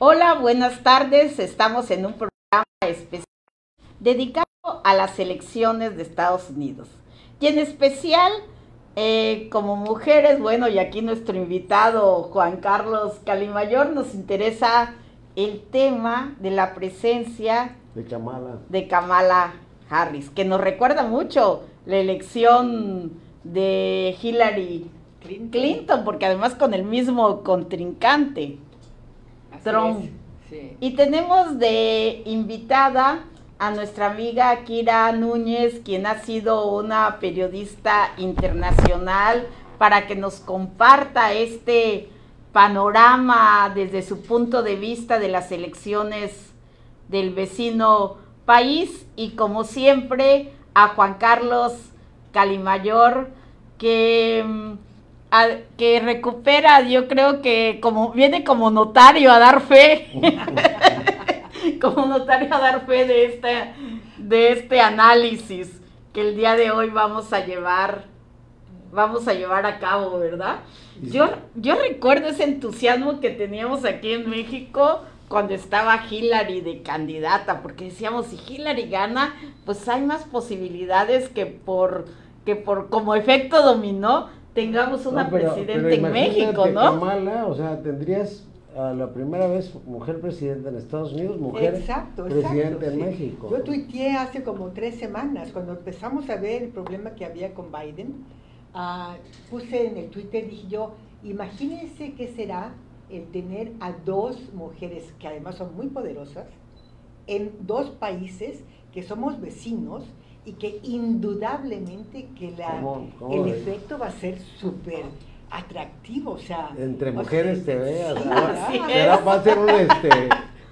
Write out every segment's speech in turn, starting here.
Hola, buenas tardes. Estamos en un programa especial dedicado a las elecciones de Estados Unidos. Y en especial, como mujeres, bueno, y aquí nuestro invitado Juan Carlos Calimayor, nos interesa el tema de la presencia de Kamala Harris, que nos recuerda mucho la elección de Hillary Clinton, porque además con el mismo contrincante, Trump. Sí. Y tenemos de invitada a nuestra amiga Kira Núñez, quien ha sido una periodista internacional, para que nos comparta este panorama desde su punto de vista de las elecciones del vecino país. Y como siempre, a Juan Carlos Calimayor, que recupera, yo creo que viene como notario a dar fe, como notario a dar fe de este análisis que el día de hoy vamos a llevar a cabo, ¿verdad? Yo recuerdo ese entusiasmo que teníamos aquí en México cuando estaba Hillary de candidata, porque decíamos, si Hillary gana, pues hay más posibilidades que por como efecto dominó tengamos una presidenta en México, ¿no? Kamala, o sea, tendrías a la primera vez mujer presidenta en Estados Unidos, mujer presidenta en México. Yo tuiteé hace como 3 semanas, cuando empezamos a ver el problema que había con Biden, puse en el Twitter, dije yo, imagínense qué será el tener a 2 mujeres que además son muy poderosas en 2 países que somos vecinos, y que indudablemente que el efecto va a ser súper atractivo, o sea... Entre mujeres te veas, sí, va a ser un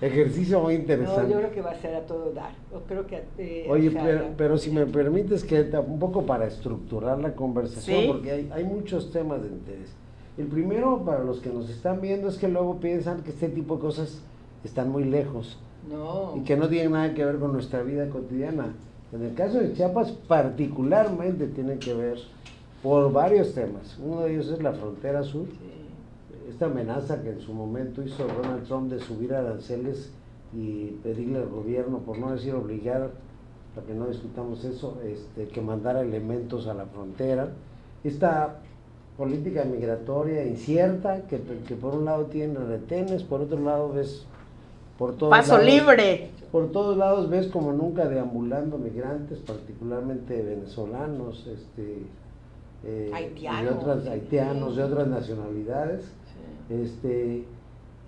ejercicio muy interesante. No, yo creo que va a ser a todo dar. Yo creo que, oye, pero si me permites que un poco para estructurar la conversación, ¿sí? Porque hay muchos temas de interés. El primero, para los que nos están viendo, es que luego piensan que este tipo de cosas están muy lejos. No. Y que no tienen nada que ver con nuestra vida cotidiana. En el caso de Chiapas, particularmente tiene que ver por varios temas. Uno de ellos es la frontera sur. Sí. Esta amenaza que en su momento hizo Donald Trump de subir aranceles y pedirle al gobierno, por no decir obligar, para que no discutamos eso, que mandara elementos a la frontera. Esta política migratoria incierta, que por un lado tiene retenes, por otro lado ves por todos paso lados, libre. Por todos lados ves como nunca deambulando migrantes, particularmente venezolanos, haitianos, de otras nacionalidades. Sí.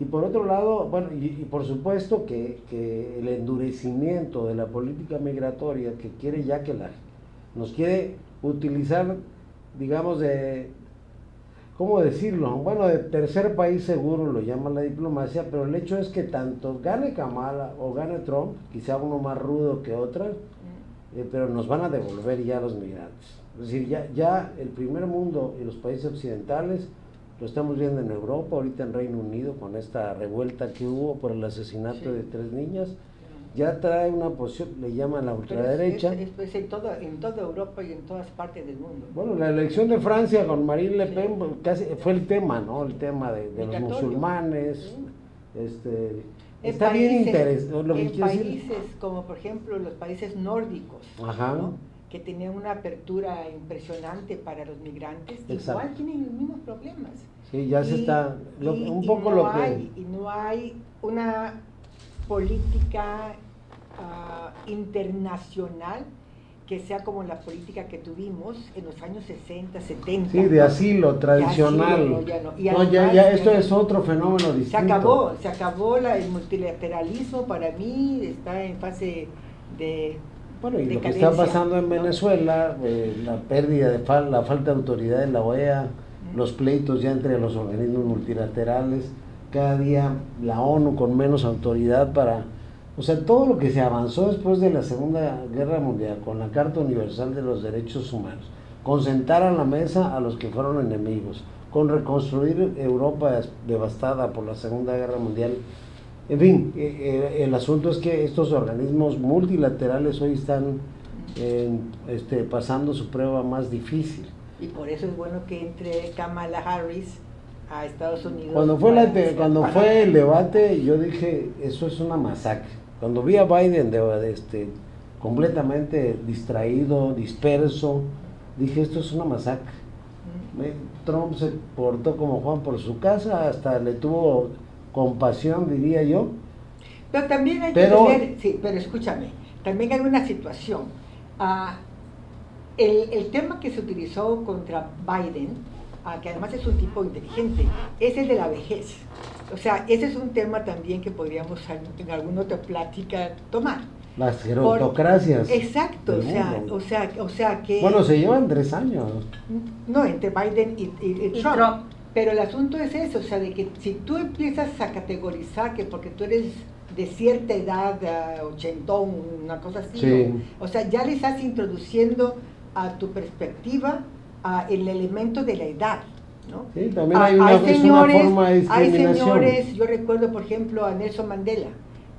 Y por otro lado, bueno, y por supuesto que el endurecimiento de la política migratoria que quiere ya nos quiere utilizar, digamos, ¿cómo decirlo? Bueno, de tercer país seguro lo llama la diplomacia, pero el hecho es que tanto gane Kamala o gane Trump, quizá uno más rudo que otra, pero nos van a devolver ya los migrantes. Es decir, ya el primer mundo y los países occidentales, lo estamos viendo en Europa, ahorita en Reino Unido, con esta revuelta que hubo por el asesinato de 3 niñas, ya trae una posición, le llaman la ultraderecha. Es en toda Europa y en todas partes del mundo. Bueno, la elección de Francia con Marine Le Pen casi fue el tema, ¿no? El tema de los musulmanes. Sí. Está bien interesante. En países como por ejemplo los países nórdicos, ¿no? Que tenían una apertura impresionante para los migrantes, exacto, igual tienen los mismos problemas. Sí, ya se está, Y no hay una política internacional que sea como la política que tuvimos en los años 60, 70. Sí, de asilo tradicional. Esto es otro fenómeno distinto. Se acabó el multilateralismo, para mí está en fase de... Bueno, y lo que está pasando en Venezuela, la pérdida la falta de autoridad de la OEA, los pleitos ya entre los organismos multilaterales, cada día la ONU con menos autoridad o sea, todo lo que se avanzó después de la Segunda Guerra Mundial con la Carta Universal de los Derechos Humanos, con sentar a la mesa a los que fueron enemigos, con reconstruir Europa devastada por la Segunda Guerra Mundial. En fin, el asunto es que estos organismos multilaterales hoy están pasando su prueba más difícil. Y por eso es bueno que entre Kamala Harris a Estados Unidos. Cuando fue el debate, yo dije, eso es una masacre. Cuando vi a Biden completamente distraído, disperso, dije, esto es una masacre. Trump se portó como Juan por su casa, hasta le tuvo compasión, diría yo. Pero también hay que tener, sí, pero escúchame, también hay una situación. El tema que se utilizó contra Biden, que además es un tipo inteligente, es el de la vejez. O sea, ese es un tema también que podríamos en alguna otra plática tomar. Las gerontocracias. Exacto, o sea que... Bueno, se llevan 3 años. No, entre Biden y Trump. Pero el asunto es eso, o sea, de que si tú empiezas a categorizar que porque tú eres de cierta edad, ochentón, una cosa así, sí. O sea, ya le estás introduciendo a tu perspectiva el elemento de la edad, ¿no? Sí, también hay una forma de discriminación. Hay señores, yo recuerdo por ejemplo a Nelson Mandela,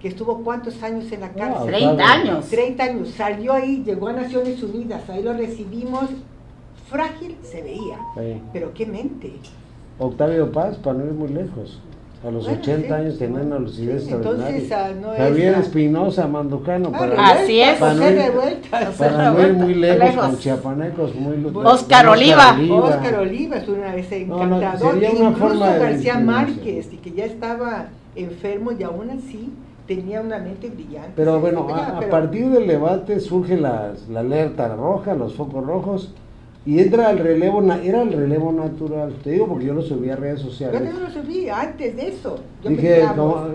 que estuvo ¿cuántos años en la cárcel? 30 años. 30 años, salió ahí, llegó a Naciones Unidas, ahí lo recibimos, frágil se veía, sí. Pero qué mente. Octavio Paz, para no ir muy lejos, a los 80 años tenía una lucidez extraordinaria. No Javier Espinosa, Mandujano, así es, para no ir muy lejos, con chiapanecos muy Oscar Oliva es una vez encantador, sería una incluso forma de García Márquez, y que ya estaba enfermo y aún así tenía una mente brillante. Pero bueno, a partir del debate surge la alerta roja, los focos rojos, y entra el relevo, era el relevo natural. Te digo porque yo lo subí a redes sociales. Yo también lo subí antes de eso. Dije,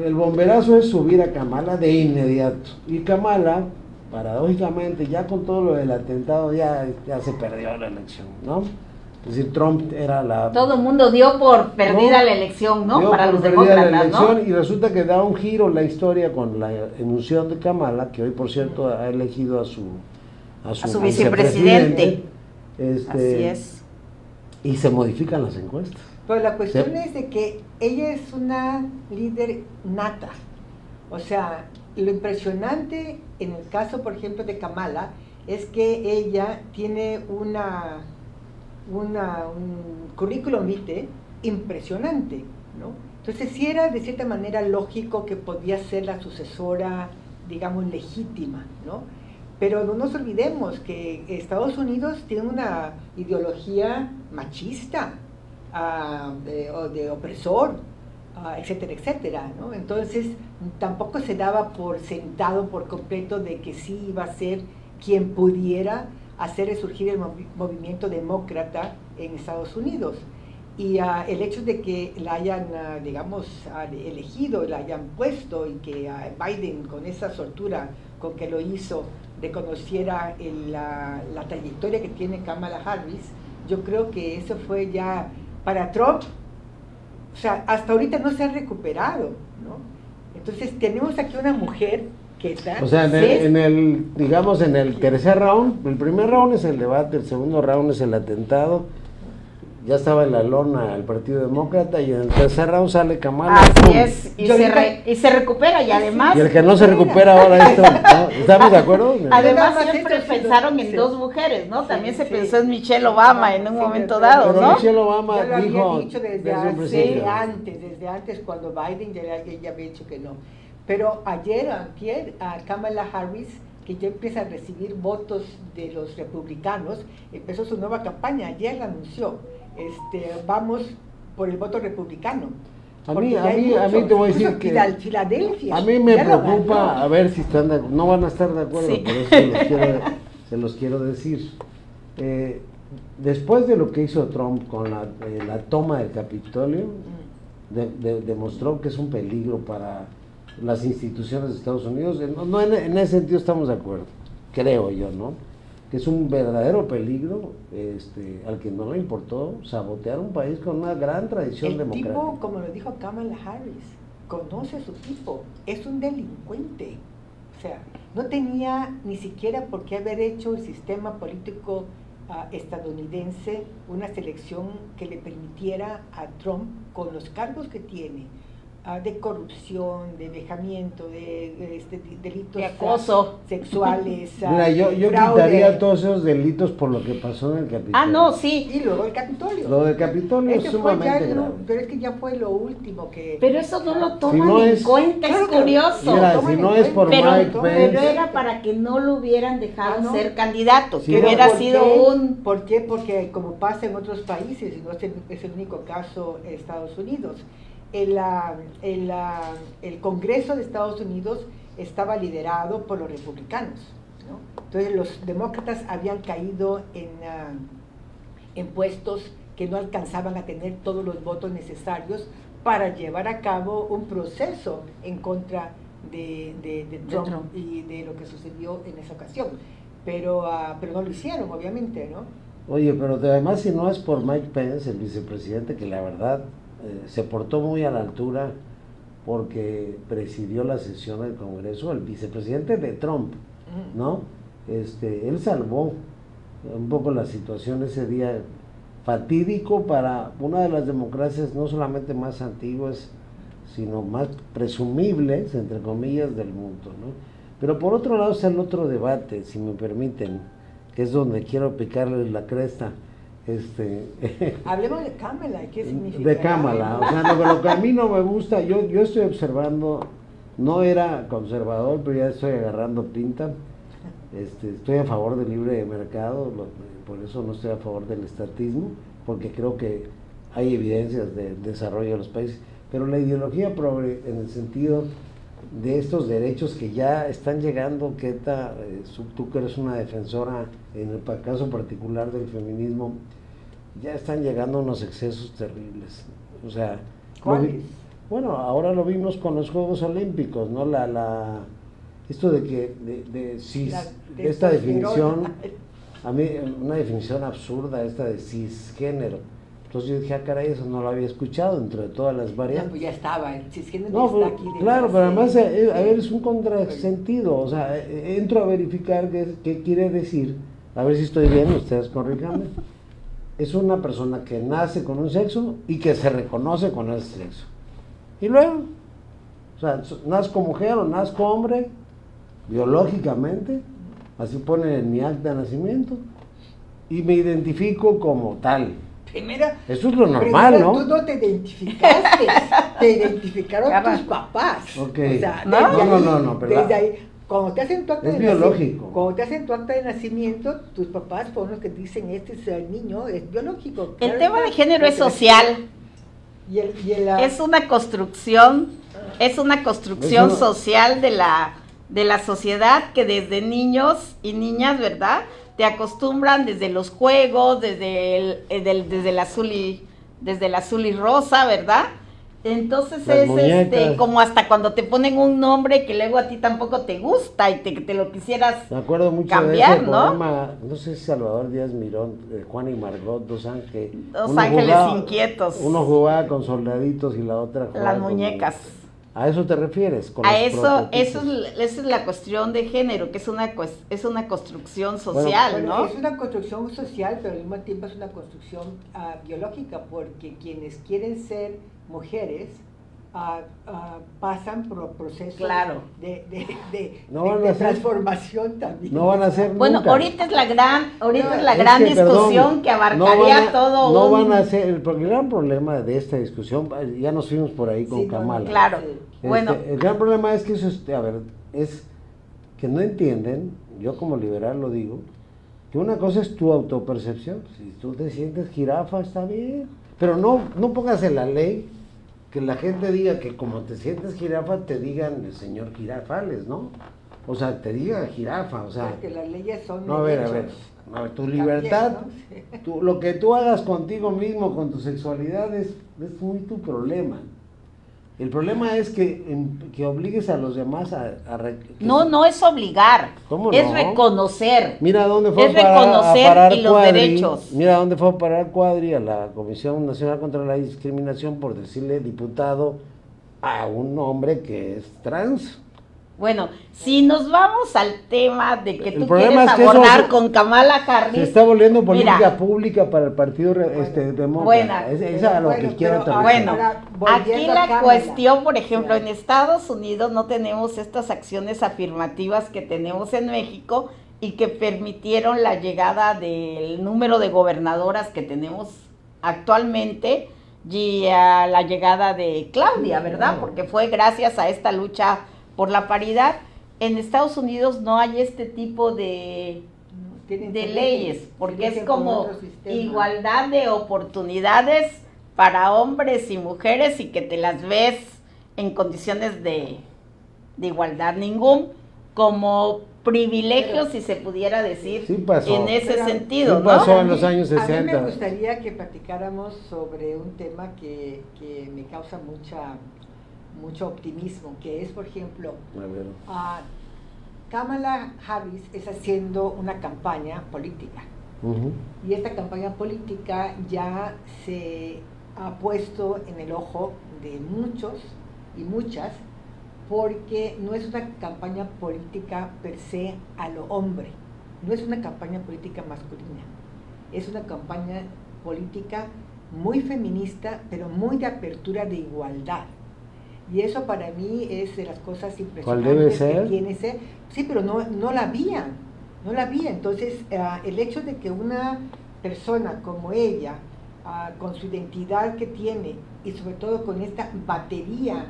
el bomberazo es subir a Kamala de inmediato. Y Kamala, paradójicamente, ya con todo lo del atentado, ya se perdió la elección, ¿no? Es decir, Trump era la... Todo el mundo dio por perdida la elección, ¿no? Para los demócratas, ¿no? Y resulta que da un giro la historia con la enunciación de Kamala, que hoy, por cierto, ha elegido a su vicepresidente. Así es. Y se modifican las encuestas. Pero la cuestión es de que ella es una líder nata. O sea, lo impresionante en el caso, por ejemplo, de Kamala, es que ella tiene un currículum vitae impresionante, ¿no? Entonces sí era de cierta manera lógico que podía ser la sucesora, digamos, legítima, ¿no? Pero no nos olvidemos que Estados Unidos tiene una ideología machista, de opresor, etcétera, etcétera, ¿no? Entonces tampoco se daba por sentado por completo de que sí iba a ser quien pudiera hacer resurgir el movimiento demócrata en Estados Unidos. Y el hecho de que la hayan, digamos, elegido, la hayan puesto, y que Biden, con esa soltura con que lo hizo, reconociera la trayectoria que tiene Kamala Harris, yo creo que eso fue ya para Trump, o sea, hasta ahorita no se ha recuperado, ¿no? Entonces tenemos aquí una mujer que está... O sea, digamos, en el tercer round, el primer round es el debate, el segundo round es el atentado, ya estaba en la lona el Partido Demócrata, y en el tercer round sale Kamala. Así es, y se recupera, y además... Y el que no se recupera ahora esto, ¿no? ¿Estamos de acuerdo? Además siempre pensaron en dos mujeres, ¿no? También se pensó en Michelle Obama en un momento dado, pero ¿no? Michelle Obama dijo... Dicho desde antes, cuando Biden ya había dicho que no. Pero ayer, a Kamala Harris, que ya empieza a recibir votos de los republicanos, empezó su nueva campaña, ayer la anunció. Vamos por el voto republicano. A mí te voy a decir que Filadelfia, a mí me preocupa, a ver si están no van a estar de acuerdo, sí. Por eso se los quiero decir. Después de lo que hizo Trump con la toma del Capitolio, demostró que es un peligro para las instituciones de Estados Unidos. En ese sentido estamos de acuerdo, creo yo, ¿no? Que es un verdadero peligro al que no le importó sabotear un país con una gran tradición democrática. El tipo, como lo dijo Kamala Harris, conoce a su tipo, es un delincuente. O sea, no tenía ni siquiera por qué haber hecho el sistema político estadounidense una selección que le permitiera a Trump, con los cargos que tiene, de corrupción, de vejamiento, de delitos de acoso sexuales. Mira, yo quitaría todos esos delitos por lo que pasó en el Capitolio. Ah, no, sí. Y luego el Capitolio. Lo del Capitolio es sumamente grave. Pero es que ya fue lo último que... Pero eso no lo toman en cuenta, es curioso. Mira, si no es por Mike Pence... Pero era para que no lo hubieran dejado ser candidato, sí, que hubiera sido un... ¿Por qué? Porque como pasa en otros países, y no es el único caso en Estados Unidos, el Congreso de Estados Unidos estaba liderado por los republicanos, ¿no? Entonces los demócratas habían caído en puestos que no alcanzaban a tener todos los votos necesarios para llevar a cabo un proceso en contra de Trump y de lo que sucedió en esa ocasión. Pero no lo hicieron, obviamente, ¿no? Oye, pero además si no es por Mike Pence, el vicepresidente, que la verdad se portó muy a la altura porque presidió la sesión del Congreso, el vicepresidente de Trump, ¿no? Él salvó un poco la situación ese día fatídico para una de las democracias no solamente más antiguas, sino más presumibles, entre comillas, del mundo, ¿no? Pero por otro lado está el otro debate, si me permiten, que es donde quiero picarles la cresta. Hablemos de Kamala, ¿qué significa? De Kamala, o sea, lo que a mí no me gusta, yo estoy observando, no era conservador, pero ya estoy agarrando pinta, estoy a favor del libre mercado, por eso no estoy a favor del estatismo, porque creo que hay evidencias del desarrollo de los países, pero la ideología progre en el sentido de estos derechos que ya están llegando, Keta, tú que eres una defensora en el caso particular del feminismo, ya están llegando unos excesos terribles. O sea, bueno, ahora lo vimos con los Juegos Olímpicos, ¿no? Esto de que esta definición, a mí una definición absurda esta de cisgénero. Entonces yo dije, caray, eso no lo había escuchado dentro de todas las variantes. No, pues ya estaba, el cisgénero no, está aquí. Claro, pero además, a ver, es un contrasentido, o sea, entro a verificar qué quiere decir, a ver si estoy bien, ustedes corríjanme. Es una persona que nace con un sexo y que se reconoce con ese sexo. Y luego, o sea, nazco mujer o nazco hombre, biológicamente, así pone en mi acta de nacimiento, y me identifico como tal. Primero, eso es lo normal, ¿no? Tú no te identificaste, te identificaron tus papás. Okay. O sea, no, pero desde ahí, cuando te hacen tu acta es biológico. Cuando te hacen tu acta de nacimiento, tus papás fueron los que dicen, este es el niño, es biológico. El tema de género es social. Es una construcción, social de la sociedad que desde niños y niñas, ¿verdad?, te acostumbran desde los juegos, desde el azul y rosa, ¿verdad? Entonces es como hasta cuando te ponen un nombre que luego a ti tampoco te gusta y te lo quisieras me acuerdo mucho cambiar, de ese ¿no? programa, no sé si Salvador Díaz Mirón, Juan y Margot, dos ángeles inquietos. Uno jugaba con soldaditos y la otra jugaba las muñecas. ¿A eso te refieres? Esa es la cuestión de género, que es una construcción social, bueno, ¿no? Es una construcción social, pero al mismo tiempo es una construcción biológica, porque quienes quieren ser mujeres pasan por procesos de transformación también. No van a ser bueno, nunca. ahorita es la gran discusión que abarcaría todo. No van a ser el gran problema de esta discusión. Ya nos fuimos por ahí con Kamala. Claro. Bueno, el gran problema es que eso es que no entienden. Yo como liberal lo digo, que una cosa es tu autopercepción. Si tú te sientes jirafa, está bien, pero no pongas en la ley que la gente diga que como te sientes jirafa, te digan el señor Girafales, ¿no? O sea, te diga jirafa, o sea... Porque las leyes son no, a ver, tu libertad, ¿no? Lo que tú hagas contigo mismo, con tu sexualidad, es muy tu problema. El problema es que obligues a los demás no es obligar, ¿Cómo es no? reconocer. Mira dónde fue reconocer a parar y los Cuadri, derechos. Mira dónde fue a parar Cuadri a la Comisión Nacional contra la Discriminación por decirle diputado a un hombre que es trans. Bueno, si nos vamos al tema de que El tú problema quieres es que eso abordar con Kamala Harris, se está volviendo política mira, pública para el partido demócrata. buena. Es a lo que quiero aterrizar. Bueno, Ahora, aquí volviendo a la Kamala. cuestión, por ejemplo, Claro. en Estados Unidos no tenemos estas acciones afirmativas que tenemos en México y que permitieron la llegada del número de gobernadoras que tenemos actualmente y a la llegada de Claudia, ¿verdad? Porque fue gracias a esta lucha por la paridad. En Estados Unidos no hay este tipo de leyes, porque es como igualdad de oportunidades para hombres y mujeres y que te las ves en condiciones de igualdad, ningún como privilegio, si se pudiera decir, Sí pasó. en ese Pero sentido, sí pasó ¿no? en los años A mí 60. me gustaría que platicáramos sobre un tema que me causa mucho optimismo, que es, por ejemplo, A ver. Kamala Harris está haciendo una campaña política. Ujú. Y esta campaña política ya se ha puesto en el ojo de muchos y muchas, porque no es una campaña política per se a lo hombre, no es una campaña política masculina, es una campaña política muy feminista, pero muy de apertura de igualdad. Y eso para mí es de las cosas impresionantes ¿Cuál debe ser? que tiene ese. Sí, pero no la había. Entonces, el hecho de que una persona como ella, con su identidad que tiene y sobre todo con esta batería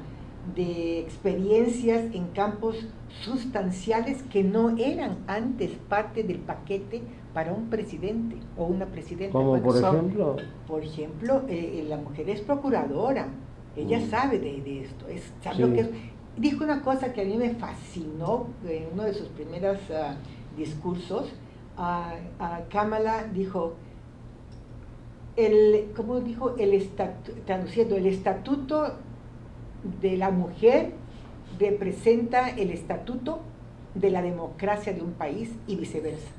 de experiencias en campos sustanciales que no eran antes parte del paquete para un presidente o una presidenta. Como Bueno, por ejemplo. por ejemplo, la mujer es procuradora, ella sabe de esto, sabe lo que es. Dijo una cosa que a mí me fascinó en uno de sus primeros discursos. Kamala dijo, ¿cómo dijo? Traduciendo, el estatuto de la mujer representa el estatuto de la democracia de un país y viceversa.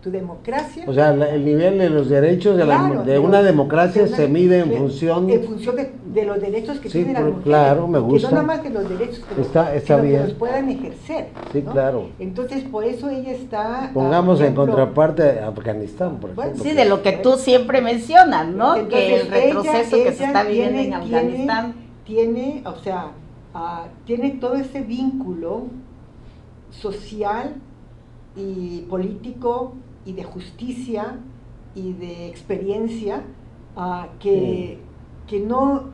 Tu democracia... O sea, el nivel de los derechos de una democracia se mide en función... En función de los derechos que tienen las mujeres. Claro, me gusta. Que no nada más que los derechos Está sino bien. que los puedan ejercer. Sí, ¿no? claro. Entonces, por eso ella está... Pongamos por en ejemplo, contraparte a Afganistán, por Bueno, ejemplo. Sí, de lo que tú siempre mencionas, ¿no? Entonces, Que el retroceso que se ella está viviendo en tiene- Afganistán. Tiene, o sea, tiene todo ese vínculo social y político y de justicia y de experiencia que no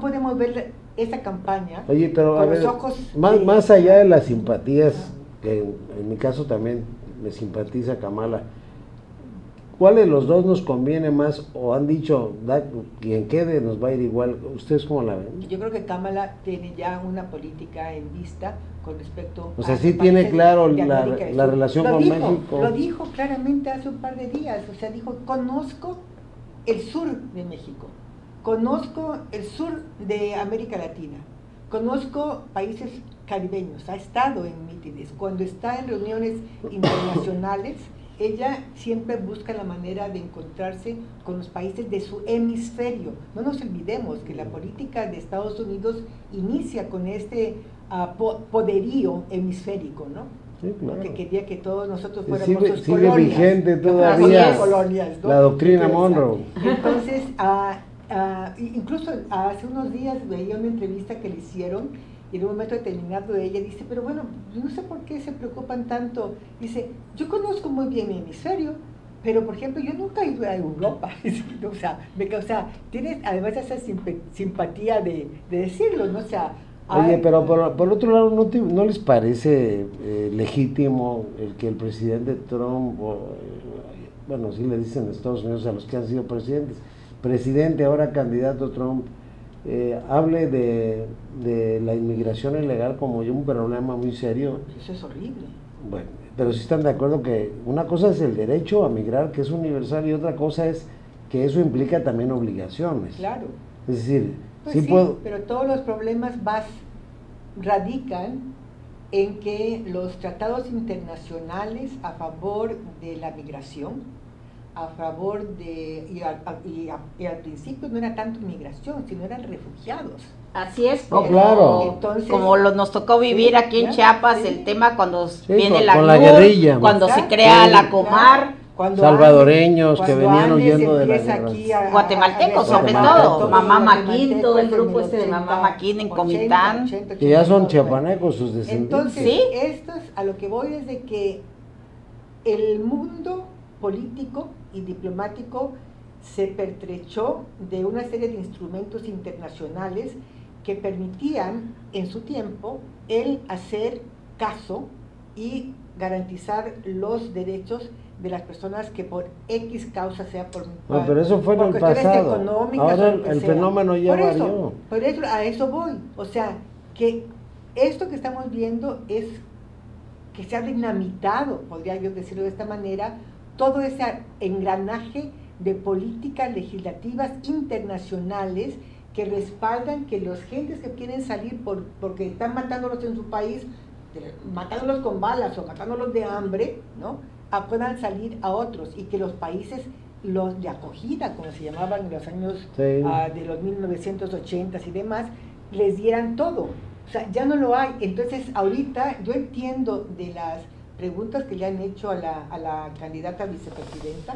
podemos ver esa campaña. Oye, pero a con ver, los ojos más allá de las simpatías, que en mi caso también me simpatiza Kamala, ¿cuál de los dos nos conviene más? O han dicho, quien quede nos va a ir igual. ¿Ustedes cómo la ven? Yo creo que Kamala tiene ya una política en vista con respecto O sea, a sí los tiene países claro de la América del la Sur. relación Lo con dijo, México. Lo dijo claramente hace un par de días, o sea, dijo, conozco el sur de México, conozco el sur de América Latina, conozco países caribeños, ha estado en mítines, cuando está en reuniones internacionales, ella siempre busca la manera de encontrarse con los países de su hemisferio. No nos olvidemos que la política de Estados Unidos inicia con este poderío hemisférico, ¿no? Sí, claro. Que quería que todos nosotros Sí, fuéramos sus sigue colonias. vigente Que fuéramos todavía sus colonias, ¿no? la doctrina Entonces, Monroe. Entonces, incluso hace unos días veía una entrevista que le hicieron y en un momento determinado ella dice, pero bueno, yo no sé por qué se preocupan tanto. Dice, yo conozco muy bien mi hemisferio, pero por ejemplo, yo nunca he ido a Europa. O sea, tienes además esa simpatía de decirlo, ¿no? O sea, Oye, pero por otro lado, ¿no les parece legítimo el que el presidente Trump, bueno, sí le dicen en Estados Unidos a los que han sido presidente, ahora candidato Trump, hable de la inmigración ilegal como un problema muy serio? Eso es horrible. Bueno, pero sí están de acuerdo que una cosa es el derecho a migrar, que es universal, y otra cosa es que eso implica también obligaciones. Claro. Es decir, Pues sí sí, puedo... pero todos los problemas radican en que los tratados internacionales a favor de la migración a favor de, y al principio no era tanto migración, sino eran refugiados. Así es, Oh, claro. Entonces, como nos tocó vivir aquí en Chiapas, el tema cuando viene con la la CNUR, guerrilla. cuando se Exacto, crea la claro. Comar, Cuando Salvadoreños que cuando venían Andes huyendo de la empieza guerra. aquí guatemaltecos sobre Guatemaltecos. todo, Mamá Maquín, Guatemaltecos todo el en grupo el este de Mamá 80, Maquín en 80, Comitán, 80, Que ya son 82, chiapanecos sus descendientes. Entonces, ¿Sí? estos, a lo que voy es de que el mundo político y diplomático se pertrechó de una serie de instrumentos internacionales que permitían en su tiempo el hacer caso y garantizar los derechos de las personas que por X causa sea por No, pero eso fue en el cuestiones pasado. económicas Ahora o lo que el sea. fenómeno ya Por eso, varió. por eso, a eso voy. O sea, que esto que estamos viendo es que se ha dinamitado, podría yo decirlo de esta manera, todo ese engranaje de políticas legislativas internacionales que respaldan que los gentes que quieren salir porque están matándolos en su país, matándolos con balas o matándolos de hambre, ¿no? Puedan salir a otros y que los países los de acogida, como se llamaban en los años Sí. de los 1980s y demás, les dieran todo. O sea, ya no lo hay. Entonces, ahorita yo entiendo de las preguntas que le han hecho a la candidata vicepresidenta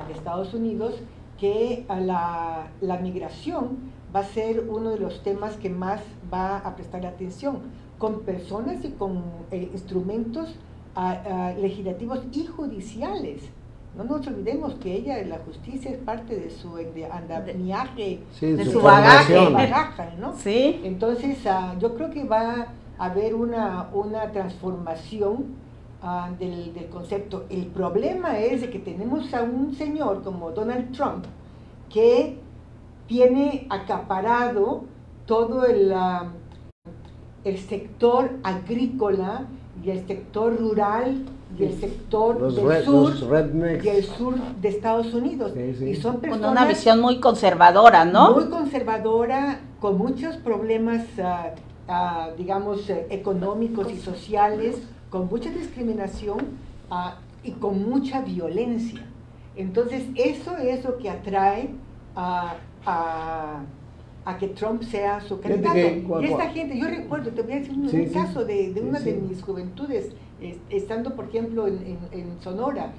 de Estados Unidos, que la migración va a ser uno de los temas que más va a prestar atención, con personas y con instrumentos legislativos y judiciales. No nos olvidemos que ella, la justicia, es parte de su andamiaje, Sí, de su su bagaje. formación. ¿no? sí, Entonces, yo creo que va a haber una transformación del concepto. El problema es de que tenemos a un señor como Donald Trump que tiene acaparado todo el sector agrícola y el sector rural y el sector Los del sur los rednecks. y el sur de Estados Unidos. Sí, sí. Y son con personas una visión muy conservadora, ¿no? muy conservadora, con muchos problemas, digamos, económicos y sociales, con mucha discriminación y con mucha violencia. Entonces, eso es lo que atrae a que Trump sea su candidato. Y esta gente, yo recuerdo, te voy a decir un caso de una de mis juventudes, estando, por ejemplo, en Sonora,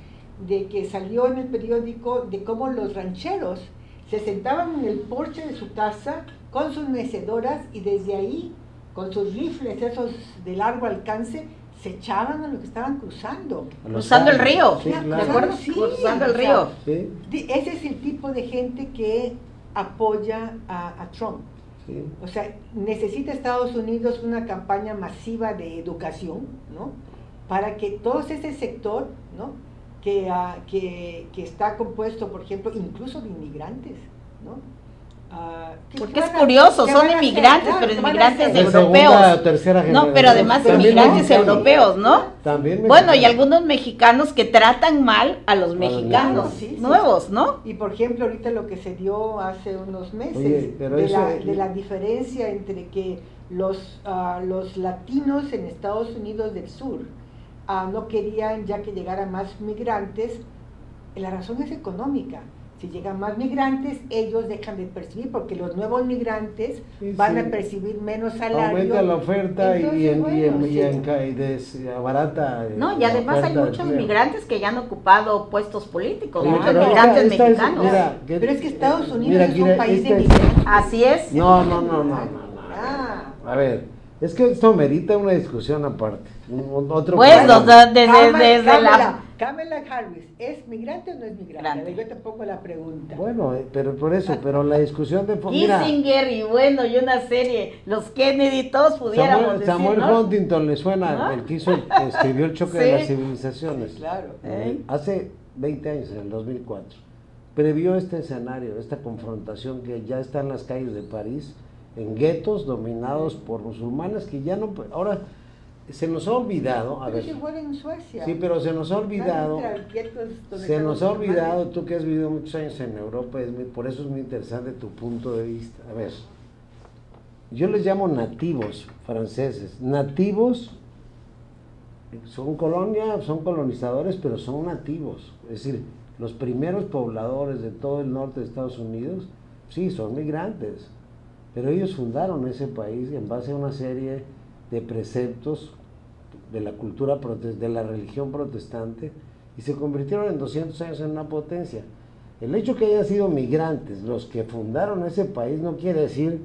de que salió en el periódico de cómo los rancheros se sentaban en el porche de su casa con sus mecedoras y desde ahí, con sus rifles esos de largo alcance, se echaban a lo que estaban cruzando. Cruzando el río, Sí, ¿de claro. acuerdo? Sí, Cruzando el o sea, río. Sí, Ese es el tipo de gente que apoya a Trump. sí. O sea, necesita Estados Unidos una campaña masiva de educación, ¿no? Para que todo ese sector, ¿no? Que está compuesto, por ejemplo, incluso de inmigrantes, ¿no? Porque es curioso, son inmigrantes, pero inmigrantes De europeos. segunda o tercera No, generación. pero además También inmigrantes mexicanos. europeos, ¿no? También Bueno, y mexicanos. algunos mexicanos que tratan mal a los mexicanos mexicanos, sí, sí. nuevos, ¿no? Y por ejemplo, ahorita lo que se dio hace unos meses, Oye, pero de, eso- de la diferencia entre que los latinos en Estados Unidos del Sur no querían ya que llegaran más migrantes, la razón es económica. Si llegan más migrantes, ellos dejan de percibir, porque los nuevos migrantes Sí, van sí. a percibir menos salario. Aumenta la oferta Entonces, y abarata. No, y la además hay oferta de muchos empleo. migrantes que ya han ocupado puestos políticos, Sí, muchos pero migrantes esta es- mexicanos. mira, Pero es que Estados Unidos mira, es un mira, país de esta es- migrantes. Así es. No. Ah. A ver, es que esto merita una discusión aparte. Otro Pues programa. desde la... Kamala Harris, ¿es migrante o no es migrante? Migrante. Yo te pongo la pregunta. Bueno, pero por eso, pero la discusión de mira, Kissinger y bueno, y una serie, los Kennedy, todos pudiéramos Samuel decir, ¿no? Huntington le suena, ¿No? el que escribió El choque de Sí. las civilizaciones. Claro. Hace 20 años, en el 2004, previó este escenario, esta confrontación que ya está en las calles de París, en guetos dominados por musulmanes que ya no, ahora se nos ha olvidado, a Pero ver, es igual en Suecia. sí, pero se nos ha olvidado, se nos ha olvidado, tú que has vivido muchos años en Europa, por eso es muy interesante tu punto de vista. A ver, yo les llamo nativos franceses, nativos son colonia, son colonizadores, pero son nativos. Es decir, los primeros pobladores de todo el norte de Estados Unidos, sí, son migrantes, pero ellos fundaron ese país en base a una serie de preceptos de la cultura, de la religión protestante, y se convirtieron en 200 años en una potencia. El hecho que hayan sido migrantes los que fundaron ese país no quiere decir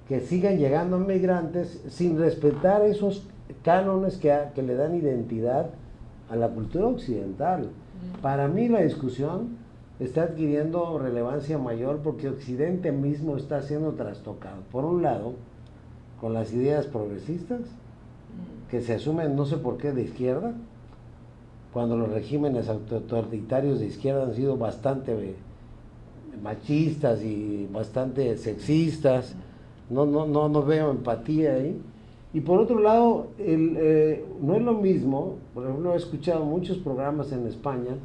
que sigan llegando migrantes sin respetar esos cánones que le dan identidad a la cultura occidental. Para mí la discusión está adquiriendo relevancia mayor porque Occidente mismo está siendo trastocado. Por un lado, con las ideas progresistas, que se asumen no sé por qué de izquierda, cuando los regímenes autoritarios de izquierda han sido bastante machistas y bastante sexistas. No veo empatía ahí. Y por otro lado, no es lo mismo, por ejemplo, he escuchado muchos programas en España,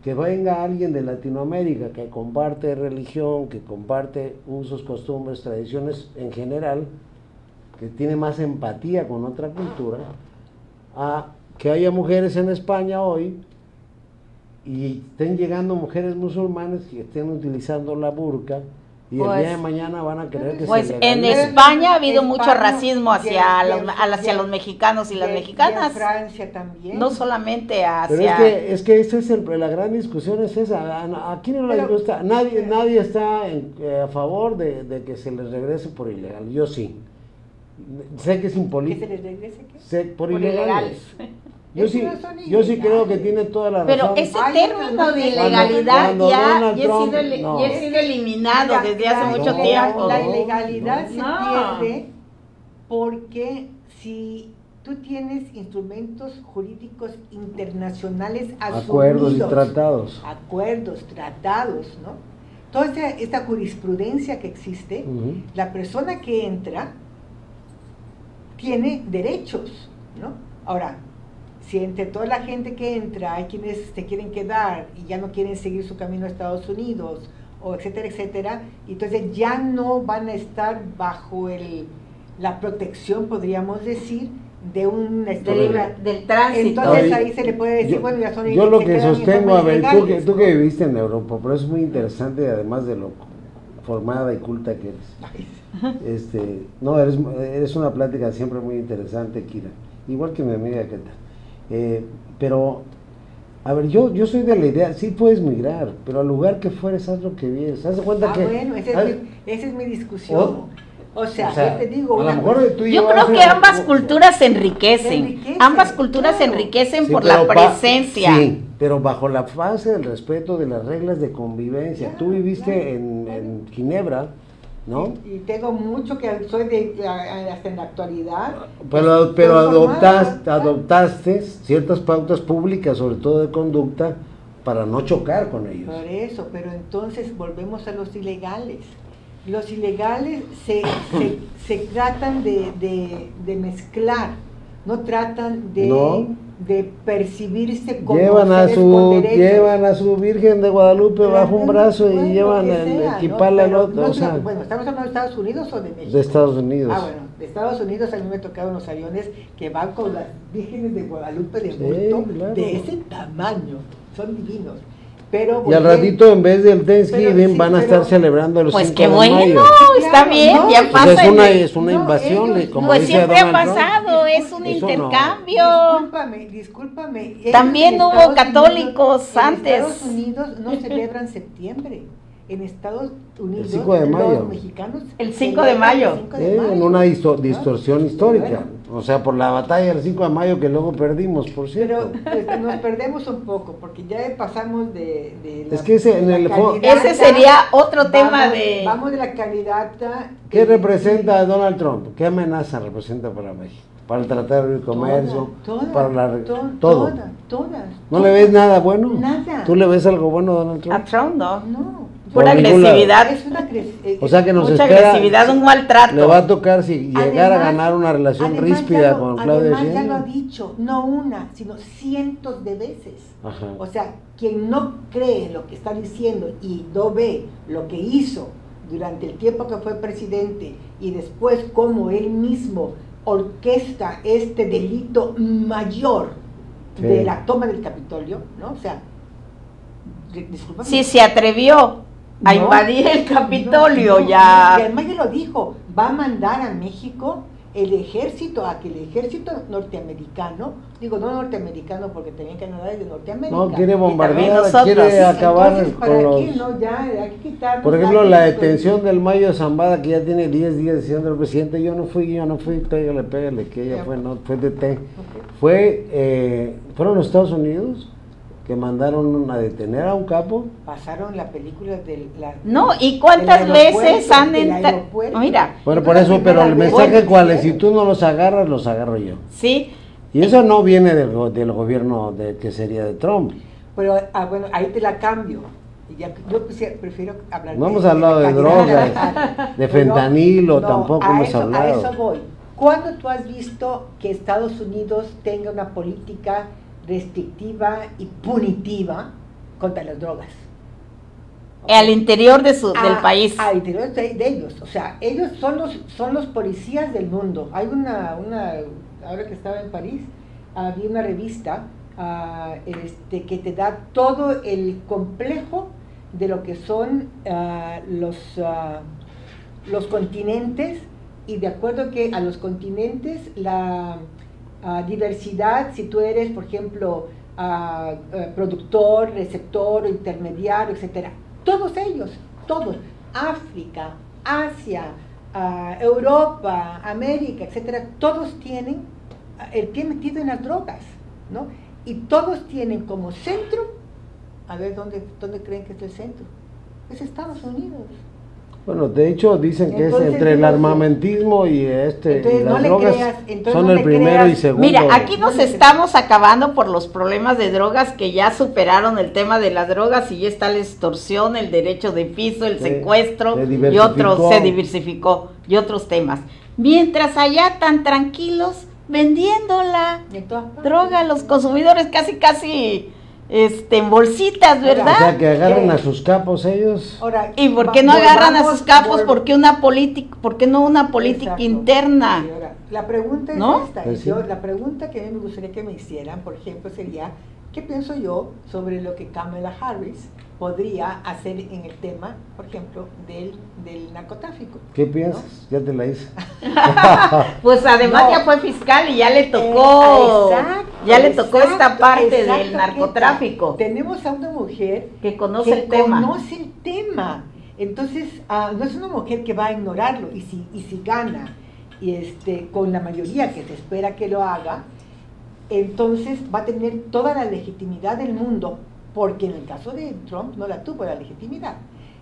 que venga alguien de Latinoamérica que comparte religión, que comparte usos, costumbres, tradiciones en general, que tiene más empatía con otra cultura, a que haya mujeres en España hoy y estén llegando mujeres musulmanas que estén utilizando la burka, y el día de mañana van a creer que pues se en España ha habido mucho racismo hacia los mexicanos y las mexicanas. En Francia también. No solamente hacia... Pero es que esa es la gran discusión, es esa. Aquí no le gusta, nadie está a favor de que se les regrese por ilegal. Yo sí. Sé que es impolítico. ¿Que se les regrese qué? Por ilegales. Yo sí creo que tiene toda la razón. Pero ese término de ilegalidad ya ha sido eliminado desde hace mucho tiempo. La ilegalidad se pierde porque si tú tienes instrumentos jurídicos internacionales asumidos, acuerdos, tratados, ¿no? Toda esta jurisprudencia que existe, la persona que entra tiene derechos, ¿no? Ahora, si entre toda la gente que entra hay quienes se quieren quedar y ya no quieren seguir su camino a Estados Unidos, o etcétera, etcétera, entonces ya no van a estar bajo la protección, podríamos decir, de una estructura del tránsito. Entonces ahí se le puede decir, bueno, ya son... Yo lo que sostengo, a ver, tú que viviste en Europa, pero es muy interesante, además de lo formada y culta que eres. No, eres una plática siempre muy interesante, Kira, igual que mi amiga Keta. Pero, a ver, yo soy de la idea, sí puedes migrar, pero al lugar que fueres, haz lo que vienes. Haz de cuenta que... bueno, esa es mi discusión. O sea, yo te digo... Yo creo que ambas culturas se enriquecen. Ambas culturas se enriquecen por la presencia. Sí, pero bajo la fase del respeto de las reglas de convivencia. Tú viviste en Ginebra, ¿no? Y tengo mucho que soy hasta en la actualidad. Pero adoptaste ciertas pautas públicas, sobre todo de conducta, para no chocar con ellos. Por eso, pero entonces volvemos a los ilegales. Los ilegales se tratan de mezclar, no tratan de percibirse como llevan seres a su Virgen de Guadalupe bajo un brazo y llevan el equiparla al otro. Bueno, ¿estamos hablando de Estados Unidos o de México? De Estados Unidos. Bueno, de Estados Unidos a mí me tocaron los aviones que van con las vírgenes de Guadalupe de bulto, claro, de ese tamaño, son divinos. Pero, y al ratito, en vez del Thanksgiving, van a estar celebrando el 5 de mayo. Pues qué bueno, está bien, ya pasa. Es una invasión, como pues dice siempre ha Donald pasado, Trump. es un intercambio. Discúlpame. También hubo católicos antes. En Estados Unidos no celebran septiembre. En Estados Unidos, el 5 de mayo. Los mexicanos el 5 de mayo. En una distorsión histórica. Bueno. O sea, por la batalla del 5 de mayo que luego perdimos, por cierto. Pero nos perdemos un poco, porque ya pasamos de es que ese sería otro tema de... Vamos de la candidata... ¿Qué representa a Donald Trump? ¿Qué amenaza representa para México? Para el Tratado de Comercio, para todo. Todas. ¿No le ves nada bueno? Nada. ¿Tú le ves algo bueno a Donald Trump? A Trump no. No. Pura agresividad. O sea que nos mucha espera, agresividad, un maltrato. Le va a tocar llegar a ganar una relación ríspida con Claudia Sheinbaum. Además ya lo ha dicho, no una, sino cientos de veces. Ajá. O sea, quien no cree en lo que está diciendo y no ve lo que hizo durante el tiempo que fue presidente y después cómo él mismo orquesta este delito mayor de la toma del Capitolio, ¿no? O sea, discúlpame. Sí, se atrevió a invadir el Capitolio, ya. Y además ya lo dijo, va a mandar a México el ejército, a que el ejército norteamericano, digo no norteamericano porque también Canadá es de Norteamérica. No, quiere bombardear, nosotros. quiere acabar Entonces, con ¿para los... qué, no? Ya, hay que quitar. Por ejemplo, la detención del Mayo Zambada, que ya tiene 10 días diciendo el presidente, yo no fui, pégale, que ella fue, no, fue DT. Fueron los Estados Unidos que mandaron a detener a un capo. Pasaron la película del... No, ¿y cuántas veces han entrado? Mira. Bueno, por eso, pero el mensaje cuál es, si tú no los agarras, los agarro yo. Sí. Y eso no viene del gobierno que sería de Trump. Pero, bueno, ahí te la cambio. Yo prefiero hablar No hemos hablado de drogas, de fentanilo, no, tampoco hemos hablado. A eso voy. ¿Cuándo tú has visto que Estados Unidos tenga una política restrictiva y punitiva contra las drogas? Okay. Al interior del país. Al interior de ellos. O sea, ellos son los policías del mundo. Hay ahora que estaba en París, había una revista que te da todo el complejo de lo que son los continentes, y de acuerdo que a los continentes la diversidad, si tú eres, por ejemplo, productor, receptor, intermediario, etcétera, todos ellos, África, Asia, Europa, América, etcétera, todos tienen el pie metido en las drogas, ¿no? Y todos tienen como centro, a ver, ¿dónde creen que es el centro? Es Estados Unidos. Bueno, de hecho dicen que entonces, es entre el armamentismo y entonces, y las drogas son el primero y segundo. Mira, aquí nos estamos acabando por los problemas de drogas, que ya superaron el tema de las drogas y ya está la extorsión, el derecho de piso, el secuestro y otros, se diversificó, y otros temas. Mientras allá tan tranquilos vendiendo la droga a los consumidores casi en bolsitas, ¿verdad? O sea, que agarran a sus capos ellos. Ahora, ¿y por qué no agarran a sus capos? ¿Por qué no una política interna? Sí, ahora, la pregunta es esta. Pues sí. La pregunta que a mí me gustaría que me hicieran, por ejemplo, sería, ¿qué pienso yo sobre lo que Kamala Harris podría hacer en el tema, por ejemplo, del narcotráfico? ¿Qué piensas? ¿No? Ya te la hice. Pues además ya fue fiscal y ya le tocó, esta parte del narcotráfico. Tenemos a una mujer que conoce el tema. Entonces, no es una mujer que va a ignorarlo, y si gana con la mayoría que se espera que lo haga, entonces va a tener toda la legitimidad del mundo, porque en el caso de Trump no la tuvo la legitimidad.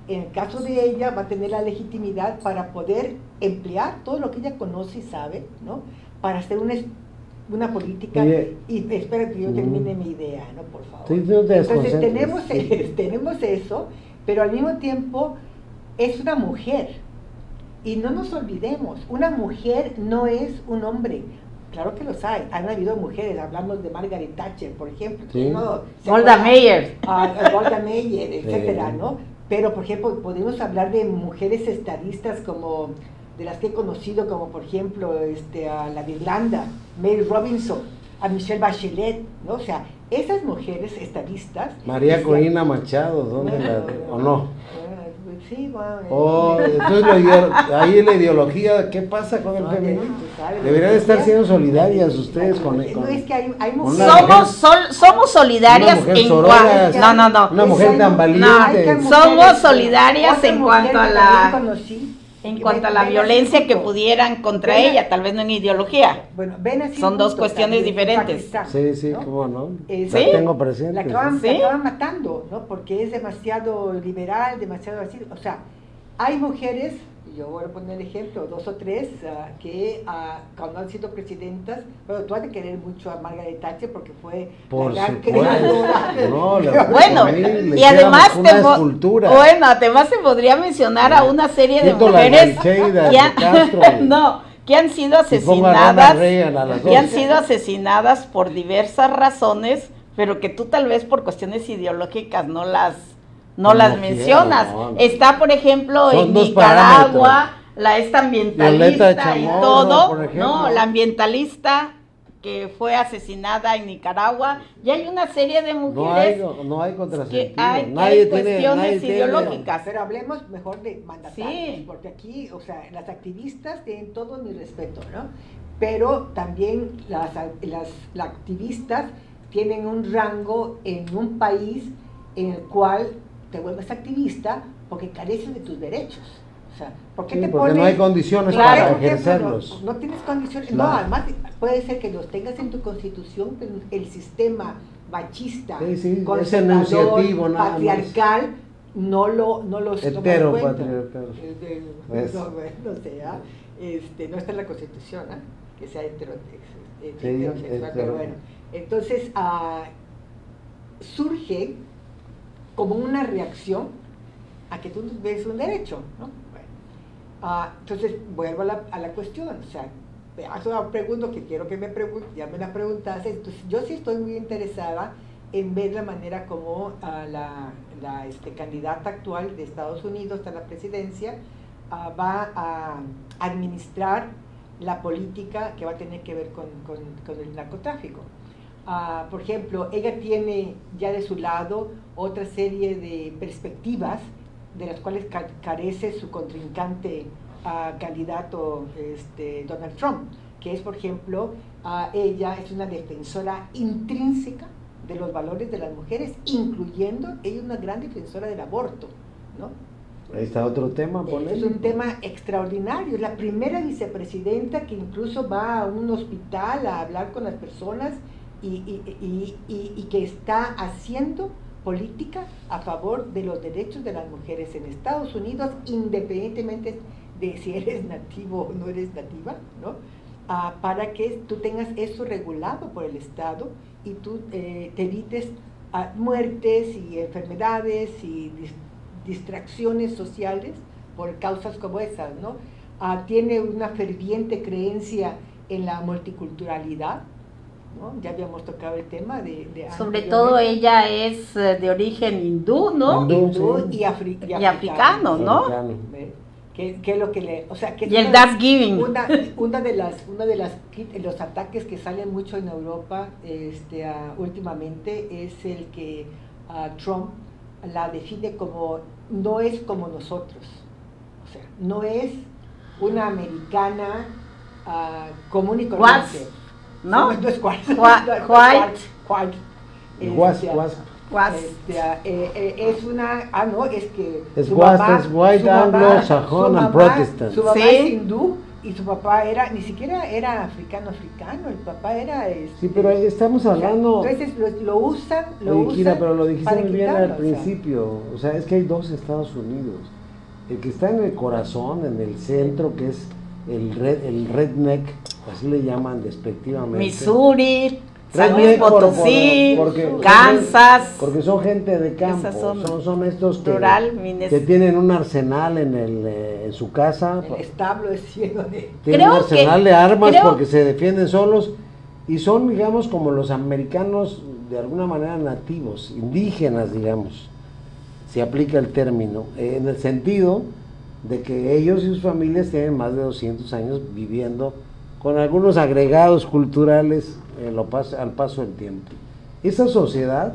En el caso de ella va a tener la legitimidad para poder emplear todo lo que ella conoce y sabe, ¿no? Para hacer una política. Y espera que yo termine mi idea, ¿no? Por favor. Sí, no te entonces tenemos eso, pero al mismo tiempo es una mujer. Y no nos olvidemos, una mujer no es un hombre. Claro que los hay. Han habido mujeres, hablamos de Margaret Thatcher, por ejemplo. Sí. Golda Meir. Golda Meir, etcétera, ¿no? Pero, por ejemplo, podemos hablar de mujeres estadistas como, de las que he conocido, como por ejemplo, a la de Irlanda, Mary Robinson, a Michelle Bachelet, ¿no? O sea, esas mujeres estadistas... María Corina Machado, ¿dónde o no? Sí, bueno. Entonces ahí la ideología, ¿qué pasa con el feminismo? Deberían estar siendo solidarias ustedes con no, es que hay somos solidarias en cuanto... No. Una mujer tan valiente. Somos solidarias en cuanto a la violencia que pudieran contra ella, tal vez no en ideología. Bueno, son dos cuestiones diferentes. Sí, ¿no? cómo no. ¿Sí? La tengo presente. La acaban matando, ¿no? Porque es demasiado liberal, demasiado así. O sea, hay mujeres, yo voy a poner ejemplo, 2 o 3, que cuando han sido presidentas, bueno, tú has de querer mucho a Margaret Thatcher porque fue por la gran creadora. Bueno, y además se podría mencionar a una serie de mujeres que han sido asesinadas por diversas razones, pero que tú tal vez por cuestiones ideológicas no las mencionas. Está, por ejemplo, en Nicaragua la esta Violeta ambientalista y Chamorro, todo, por ejemplo. no, la ambientalista que fue asesinada en Nicaragua, y hay una serie de mujeres no hay contrasentido. que hay nadie cuestiones tiene, ideológicas. Pero hablemos mejor de mandatarios, Sí. porque aquí, o sea, las activistas tienen todo mi respeto, ¿no? Pero también las activistas tienen un rango en un país en el cual te vuelves activista porque careces de tus derechos. O sea, ¿por qué Sí, te porque pones? no hay condiciones Claro, para Por ejemplo, ejercerlos. no tienes condiciones. Claro. No, además puede ser que los tengas en tu constitución, pero el sistema machista, Sí, sí, es conservador, enunciativo, nada más. patriarcal, no los toma en cuenta. Heteropatriarcal. Eso. No, bueno, o sea, no está en la constitución, ¿ah? Que sea heterosexual, hetero. pero bueno. Entonces, surge como una reacción a que tú ves un derecho, ¿no? Bueno, entonces, vuelvo a la cuestión, o sea, te hago una pregunta que quiero que me preguntes, ya me la preguntaste, entonces yo sí estoy muy interesada en ver la manera como la candidata actual de Estados Unidos a la presidencia va a administrar la política que va a tener que ver con el narcotráfico. Por ejemplo, ella tiene ya de su lado otra serie de perspectivas de las cuales carece su contrincante candidato Donald Trump, que es, por ejemplo, ella es una defensora intrínseca de los valores de las mujeres, incluyendo, ella es una gran defensora del aborto, ¿no? Ahí está otro tema, Es un tema extraordinario, es la primera vicepresidenta que incluso va a un hospital a hablar con las personas y que está haciendo política a favor de los derechos de las mujeres en Estados Unidos, independientemente de si eres nativo o no eres nativa, ¿no? Para que tú tengas eso regulado por el Estado y tú te evites muertes y enfermedades y distracciones sociales por causas como esas, ¿no? Tiene una ferviente creencia en la multiculturalidad, ¿no? Ya habíamos tocado el tema de Sobre todo ella es de origen hindú, ¿no? hindú sí. y africano, ¿no? Africano. Que es lo que le, o sea, que Y el Thanksgiving. una de los ataques que salen mucho en Europa últimamente es el que Trump la define como no es como nosotros, o sea, no es una americana común y corriente, ¿no? No es white, es una, no, es que Es su white, mamá, es white, su mamá- anglo, sajón, su and mamá- protestant. Su mamá Sí. es hindú y su papá ni siquiera era africano, el papá era... Sí, pero ahí estamos hablando... Entonces lo usan, Oye, Kira, pero lo dijiste para muy bien quitarlo, al principio, o sea, es que hay dos Estados Unidos, el que está en el corazón, en el centro, que es el redneck, así le llaman despectivamente. Missouri, San Luis Redneck Potosí, porque Kansas, porque son gente de campo, Esas son son estos que, rural, que tienen un arsenal en su casa, el establo es lleno de... tienen un Creo arsenal que- de armas creo- porque se defienden solos y son, digamos, como los americanos de alguna manera nativos, indígenas, digamos, se aplica el término, en el sentido de que ellos y sus familias tienen más de 200 años viviendo con algunos agregados culturales al paso del tiempo. Esa sociedad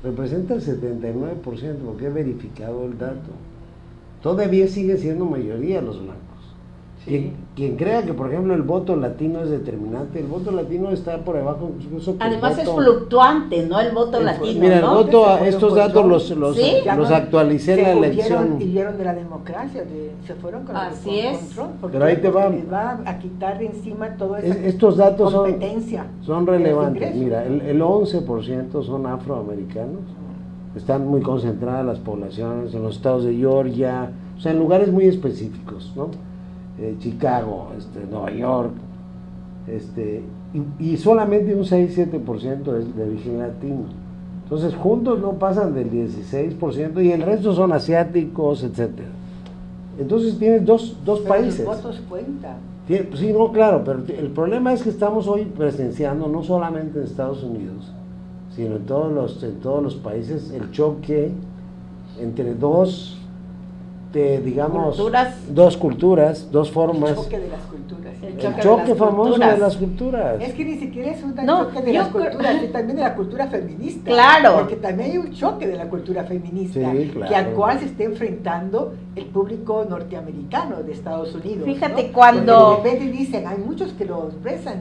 representa el 79%, porque he verificado el dato. Todavía sigue siendo mayoría los blancos. Sí. Quien crea que, por ejemplo, el voto latino es determinante, el voto latino está por debajo incluso que el Además es voto- fluctuante, ¿no? El voto latino, Mira, el ¿no? voto, Se fueron estos con datos Trump. ¿Sí? Ya los no- actualicé en la se elección. huyeron de la democracia, se fueron con Así con es. Trump, porque Pero ahí te va. les va a quitar de encima toda esa Estos datos competencia son de los relevantes. ingresos. Mira, el 11% son afroamericanos. Están muy concentradas las poblaciones en los estados de Georgia, o sea, en lugares muy específicos, ¿no? Chicago, Nueva York, y solamente un 6-7% es de origen latino. Entonces, juntos no pasan del 16% y el resto son asiáticos, etcétera. Entonces tienes dos Pero países. los votos cuentan. Sí, no, claro, pero el problema es que estamos hoy presenciando, no solamente en Estados Unidos, sino en todos los países, el choque entre dos digamos, Culturas. dos culturas, dos formas. El choque de las culturas. El El choque choque de las famoso culturas. de las culturas. Es que ni siquiera es un No, choque de yo las culturas, es también de la cultura feminista. Claro. Porque también hay un choque de la cultura feminista, Sí, claro. que al cual se está enfrentando el público norteamericano de Estados Unidos. Fíjate, ¿no? cuando- Porque de repente dicen, hay muchos que lo expresan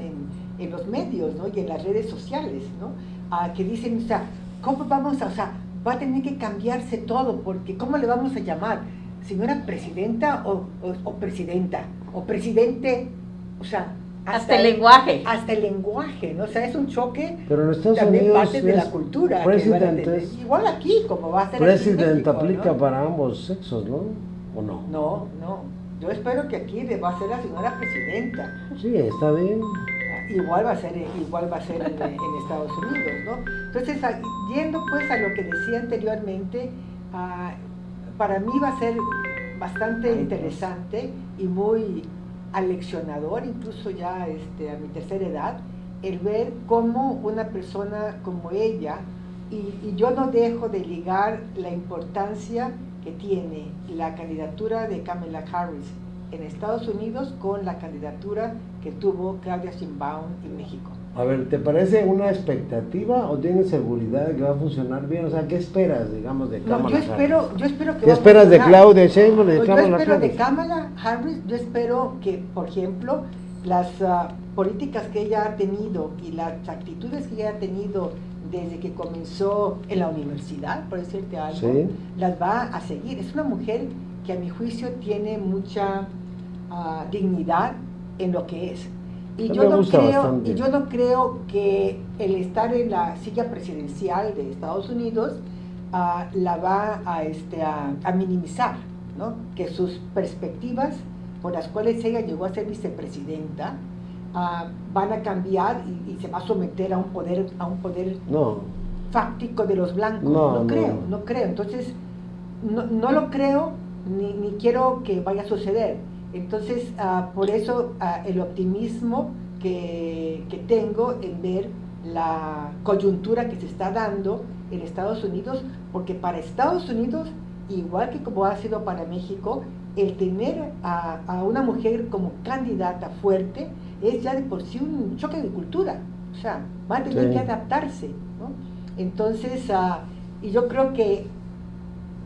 en los medios, ¿no? Y en las redes sociales, ¿no? Que dicen, o sea, ¿cómo vamos a, o sea, va a tener que cambiarse todo, porque ¿cómo le vamos a llamar? ¿Señora presidenta o presidenta? ¿O presidente? O sea, Hasta el lenguaje. Hasta el lenguaje, ¿no? O sea, es un choque Pero en Estados también Unidos parte de la es cultura. Que president van a tener. es- Igual aquí, como va a ser aquí en President México, aplica ¿no? para ambos sexos, ¿no? ¿O no? No, no. Yo espero que aquí va a ser la señora presidenta. Sí, está bien. Igual va a ser en Estados Unidos, ¿no? Entonces, yendo pues a lo que decía anteriormente, para mí va a ser bastante interesante y muy aleccionador, incluso ya a mi tercera edad, el ver cómo una persona como ella, y yo no dejo de ligar la importancia que tiene la candidatura de Kamala Harris en Estados Unidos con la candidatura que tuvo Claudia Sheinbaum en México. A ver, ¿te parece una expectativa o tienes seguridad de que va a funcionar bien? O sea, ¿qué esperas, digamos, de No, Kamala yo Harris? espero que ¿Qué va a esperas de funcionar. Claudia Sheinbaum y de Yo Kamala espero de Harris? Kamala Harris, yo espero que, por ejemplo, las políticas que ella ha tenido y las actitudes que ella ha tenido desde que comenzó en la universidad, por decirte algo, Sí. las va a seguir. Es una mujer que a mi juicio tiene mucha dignidad en lo que es. Y A mí yo, me no gusta creo, bastante. y yo no creo que el estar en la silla presidencial de Estados Unidos la va a minimizar, ¿no? Que sus perspectivas por las cuales ella llegó a ser vicepresidenta van a cambiar y se va a someter a un poder No, fáctico de los blancos. No, No creo. Entonces, no lo creo ni quiero que vaya a suceder. Entonces, por eso el optimismo que tengo en ver la coyuntura que se está dando en Estados Unidos, porque para Estados Unidos, igual que como ha sido para México, el tener a una mujer como candidata fuerte es ya de por sí un choque de cultura. O sea, va a tener Sí. que adaptarse, ¿no? Entonces, y yo creo que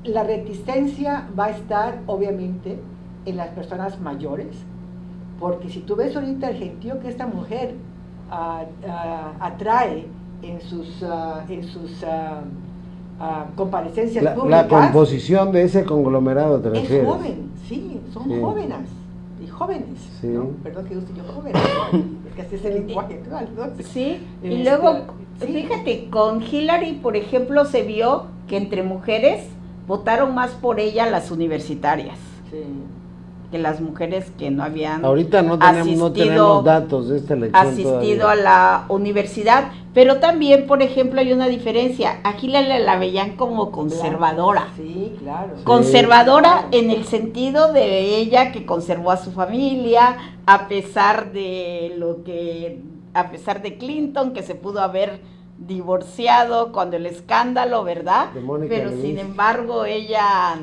la reticencia va a estar, obviamente, en las personas mayores, porque si tú ves ahorita el gentío que esta mujer atrae en sus comparecencias la públicas, composición de ese conglomerado, ¿te es refieres? joven, sí, son Sí. jóvenes y jóvenes, Sí. ¿no? Perdón que use yo jóvenes, es que así es el lenguaje actual, ¿no? Sí, y Este, luego, sí. fíjate, con Hillary, por ejemplo, se vio que entre mujeres votaron más por ella las universitarias Sí. que las mujeres que no habían Ahorita no tenemos datos de esta elección asistido todavía. a la universidad, pero también, por ejemplo, hay una diferencia. A Hillary la veían como conservadora. Sí, claro. Sí. Conservadora Claro. en el sentido de ella que conservó a su familia, a pesar de a pesar de Clinton, que se pudo haber divorciado cuando el escándalo, ¿verdad? De Mónica Pero Lewinsky. sin embargo ella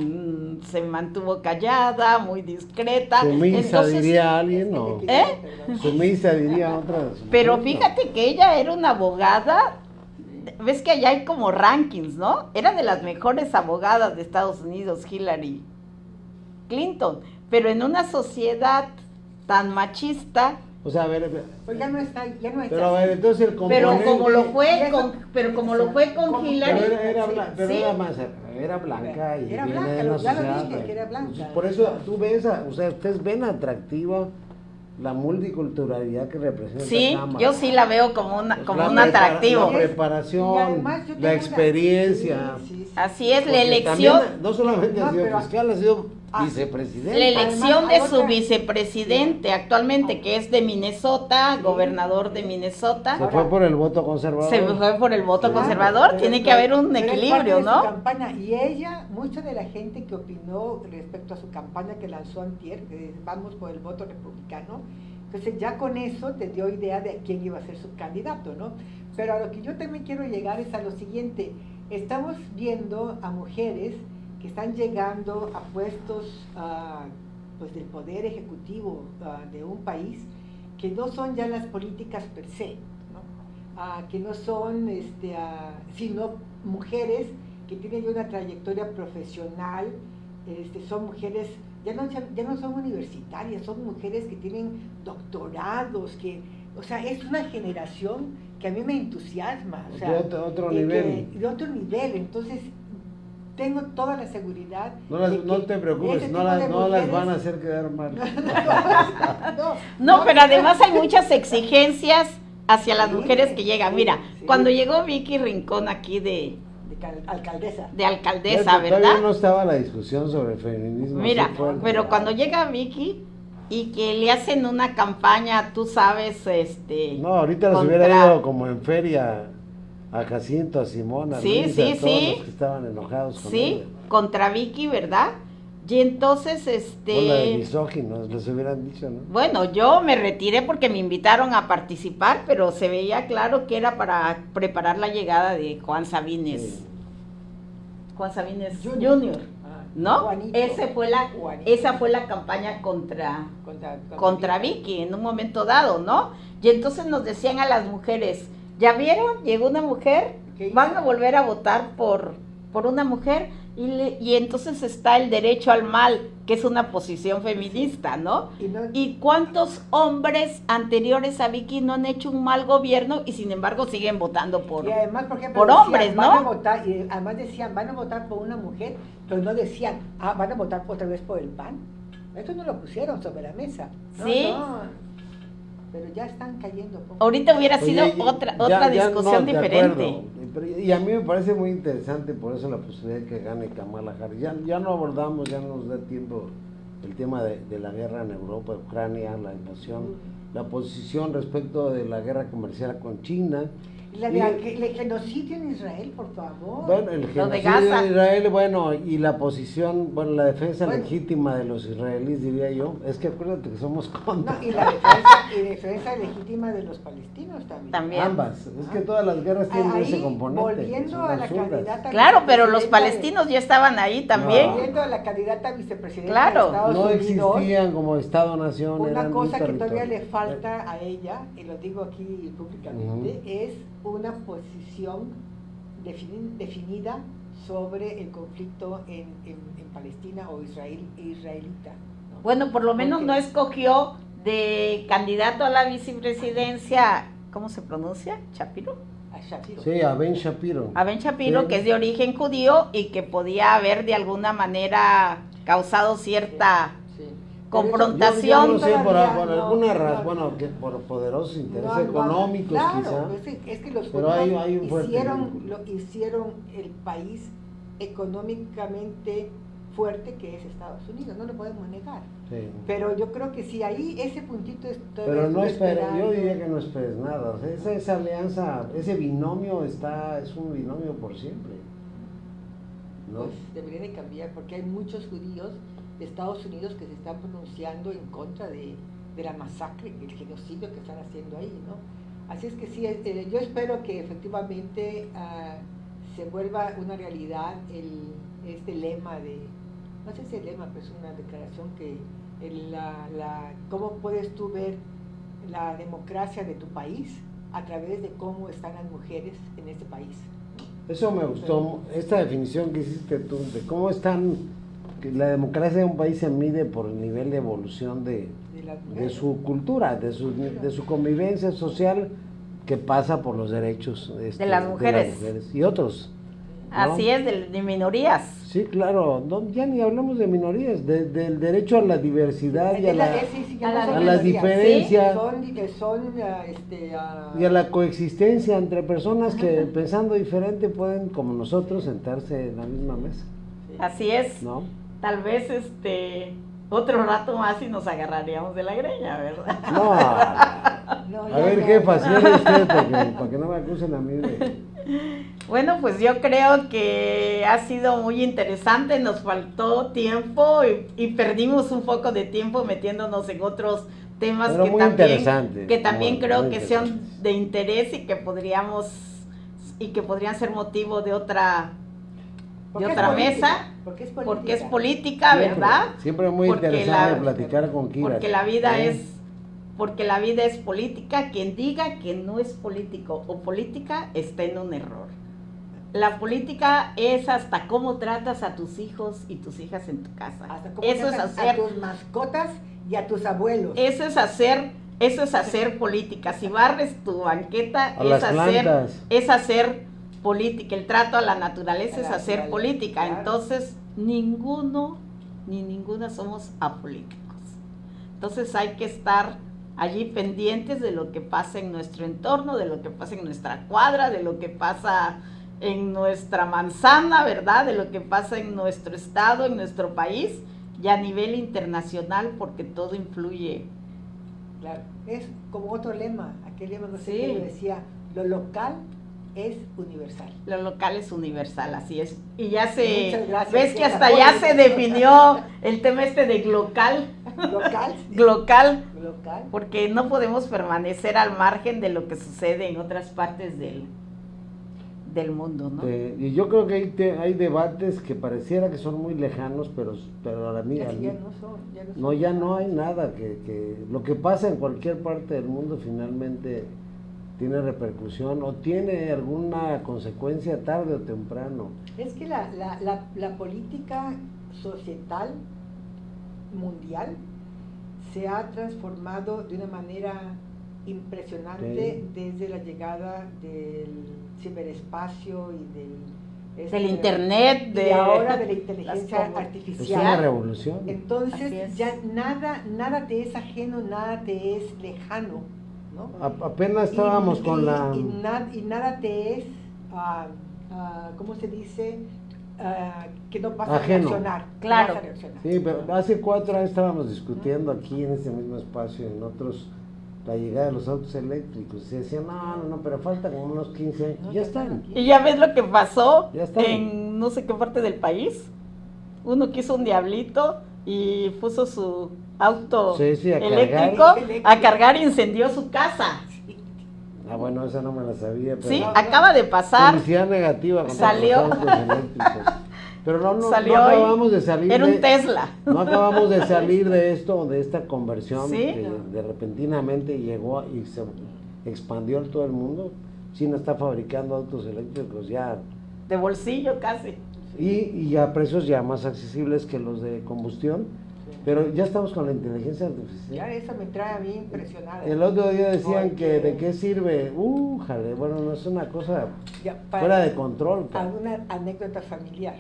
se mantuvo callada, muy discreta. Sumisa, Entonces, diría alguien, ¿no? ¿Eh? Sumisa, diría otras. pero fíjate que ella era una abogada, ves que allá hay como rankings, ¿no? Era de las mejores abogadas de Estados Unidos, Hillary Clinton, pero en una sociedad tan machista, O sea, a ver, Pues ya no está. pero a ver, entonces el pero componente... como lo fue Eso- con, pero como lo fue con Como- Hillary, Pero era, Sí, pero sí. era más, era blanca y Era viene blanca, de una ya lo sociedad. dije, que era blanca. Por eso tú ves, o sea, ustedes ven atractiva la multiculturalidad que representa sí, Kamala. yo sí la veo como Pues como la un prepara- atractivo. La preparación, Y además yo tengo la una- experiencia. Sí, sí, sí. Así es, la Porque elección, también, no solamente ha No, sido pero- fiscal, ha sido Ah, vicepresidente. la elección Además, de hay su otra- vicepresidente actualmente, que es de Minnesota, gobernador de Minnesota, Se fue por el voto conservador. se fue por el voto Claro, conservador, pero- tiene que haber un pero es equilibrio, parte de su ¿no? campaña. Y ella, mucha de la gente que opinó respecto a su campaña que lanzó antier, que vamos por el voto republicano, entonces ya con eso te dio idea de quién iba a ser su candidato, ¿no? Pero a lo que yo también quiero llegar es a lo siguiente: estamos viendo a mujeres que están llegando a puestos pues del poder ejecutivo de un país, que no son ya las políticas per se, ¿no? Que no son sino mujeres que tienen ya una trayectoria profesional, son mujeres, ya no son universitarias, son mujeres que tienen doctorados, o sea, es una generación que a mí me entusiasma. O sea, de otro nivel. De otro nivel, entonces tengo toda la seguridad. No te preocupes, no las van a hacer quedar mal. No, pero además hay muchas exigencias hacia las mujeres que llegan. Mira, cuando llegó Vicky Rincón aquí de alcaldesa, ¿verdad? Todavía no estaba la discusión sobre el feminismo. Mira, pero cuando llega Vicky y que le hacen una campaña, tú sabes, No, ahorita les hubiera ido como en feria a Jacinto, a Simona, a sí, Luis, sí, a todos sí, los que estaban enojados con sí, ella. contra Vicky, ¿verdad? Y entonces, Hola de misóginos, les hubieran dicho, ¿no? Bueno, yo me retiré porque me invitaron a participar, pero se veía claro que era para preparar la llegada de Juan Sabines. Sí. Juan Sabines Jr., ¿no? Juanito. Esa fue la campaña contra Vicky en un momento dado, ¿no? Y entonces nos decían a las mujeres, ¿ya vieron? Llegó una mujer, van a volver a votar por una mujer, y entonces está el derecho al mal, que es una posición feminista, ¿no? ¿Y cuántos hombres anteriores a Vicky no han hecho un mal gobierno y sin embargo siguen votando por, y además, por ejemplo, por decían, hombres, ¿no? Van a votar, y además decían, van a votar por una mujer, pero no decían, van a votar otra vez por el PAN. Esto no lo pusieron sobre la mesa. Sí. Pero ya están cayendo. Ahorita hubiera sido otra discusión diferente. Y a mí me parece muy interesante por eso la posibilidad de que gane Kamala Harris. Ya no abordamos, ya no nos da tiempo el tema de la guerra en Europa, Ucrania, la invasión, la posición respecto de la guerra comercial con China. El genocidio en Israel, por favor. Bueno, el genocidio en Israel, bueno, y la posición, bueno, la defensa legítima de los israelíes, diría yo, es que acuérdate que somos contra. No, y la defensa legítima de los palestinos también. Ambas, es que todas las guerras tienen ese componente. Volviendo a la candidata. Claro, pero los palestinos ya estaban ahí también. Volviendo a la candidata vicepresidenta de Estados no Unidos, existían como Estado-nación. Una cosa que todavía le falta a ella, y lo digo aquí públicamente, es una posición definida sobre el conflicto en Palestina o israelita, ¿no? Bueno, por lo menos no escogió de candidato a la vicepresidencia, ¿cómo se pronuncia? ¿Shapiro? A Shapiro. Sí, a Ben Shapiro. A Ben Shapiro, sí, que es de origen judío y que podía haber de alguna manera causado cierta confrontación. Yo no sé, por alguna razón, bueno, que por poderosos intereses económicos, claro, quizá. Es que los pero hay un fuerte hicieron el país económicamente fuerte que es Estados Unidos, no lo podemos negar. Sí. Pero yo creo que si ahí ese puntito es todo. Pero no esperes, yo diría que no esperes nada. O sea, esa alianza, ese binomio es un binomio por siempre, ¿no? Pues debería de cambiar porque hay muchos judíos de Estados Unidos que se están pronunciando en contra de la masacre, del genocidio que están haciendo ahí, ¿no? Así es que sí, yo espero que efectivamente se vuelva una realidad este lema no sé si es lema, pero es una declaración que cómo puedes tú ver la democracia de tu país a través de cómo están las mujeres en este país, ¿no? Eso me gustó, esta definición que hiciste tú, de cómo están, que la democracia de un país se mide por el nivel de evolución de su cultura, de su convivencia social, que pasa por los derechos de las mujeres y otros, ¿no? Así es, de minorías. Sí, claro, ya ni hablamos de minorías, del derecho a la diversidad y a las diferencias, y a la coexistencia entre personas que pensando diferente pueden, como nosotros, sentarse en la misma mesa. Así es, ¿no? Tal vez otro rato más y nos agarraríamos de la greña, ¿verdad? No, a ver, jefa, cierre usted para que no me acusen a mí de... Bueno, pues yo creo que ha sido muy interesante, nos faltó tiempo y perdimos un poco de tiempo metiéndonos en otros temas que también creo que sean de interés y que podrían ser motivo de otra de otra mesa, porque es política, ¿verdad? Siempre muy interesante platicar con Kira. Porque la vida es política. Quien diga que no es político o política está en un error. La política es hasta cómo tratas a tus hijos y tus hijas en tu casa. Hasta cómo tratas a tus mascotas y a tus abuelos. Eso es hacer política. Si barres tu banqueta es hacer política. El trato a la naturaleza es hacer política. Claro. Entonces, ninguno ni ninguna somos apolíticos. Entonces hay que estar allí pendientes de lo que pasa en nuestro entorno, de lo que pasa en nuestra cuadra, de lo que pasa en nuestra manzana, ¿verdad? De lo que pasa en nuestro estado, en nuestro país y a nivel internacional, porque todo influye. Claro, es como otro lema, aquel lema, no sé qué lo decía, lo local es universal. Lo local es universal, así es. Y ya ves que hasta ya se definió el tema de glocal. Glocal. Porque no podemos permanecer al margen de lo que sucede en otras partes del mundo, ¿no? Y yo creo que hay debates que pareciera que son muy lejanos, pero a la mía ya no hay nada que lo que pasa en cualquier parte del mundo finalmente tiene repercusión o tiene alguna consecuencia tarde o temprano. Es que la política societal mundial se ha transformado de una manera impresionante desde la llegada del ciberespacio y del internet, y ahora de la inteligencia artificial. Es una revolución. Entonces ya nada te es ajeno, nada te es lejano, ¿no? Apenas estábamos con la... Y nada te es, ¿cómo se dice? Que no vas a reaccionar. Claro. Sí, pero hace 4 años estábamos discutiendo aquí en este mismo espacio, en otros, la llegada de los autos eléctricos. Se decían, no, pero falta como unos 15 años. Ya están. Y ya ves lo que pasó en no sé qué parte del país. Uno quiso un diablito y puso su auto eléctrico a cargar y incendió su casa. Bueno, esa no me la sabía. Pero sí, acaba de pasar. Publicidad negativa contra los autos eléctricos. Pero no acabamos de salir. Era un Tesla. No acabamos de salir de esto, de esta conversión que de repentinamente llegó y se expandió en todo el mundo. China está fabricando autos eléctricos ya. De bolsillo casi. Y a precios ya más accesibles que los de combustión. Pero ya estamos con la inteligencia artificial. Ya eso me trae a mí impresionada. El otro día decían que de qué sirve. Jale, bueno, no es una cosa fuera de control. Alguna anécdota familiar.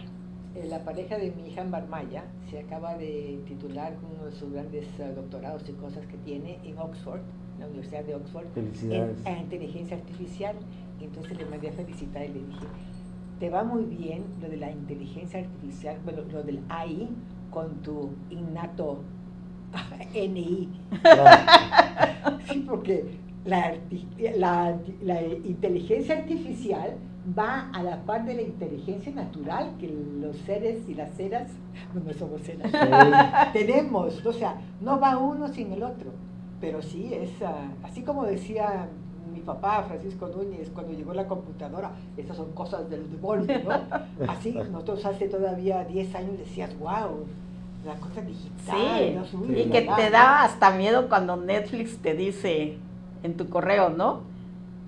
La pareja de mi hija en Barmaya se acaba de titular con uno de sus grandes doctorados y cosas que tiene en Oxford, la Universidad de Oxford, en inteligencia artificial. Y entonces le mandé a felicitar y le dije, te va muy bien lo de la inteligencia artificial, bueno, lo del AI, con tu innato NI. Sí, porque la inteligencia artificial va a la par de la inteligencia natural que los seres y las ceras, no somos ceras, tenemos. O sea, no va uno sin el otro. Pero sí, es así como decía mi papá, Francisco Núñez, cuando llegó la computadora, esas son cosas del golpe, ¿no? Así, nosotros hace todavía 10 años decías, wow, la cosa digital. Sí, y que te da hasta miedo cuando Netflix te dice en tu correo, ¿no?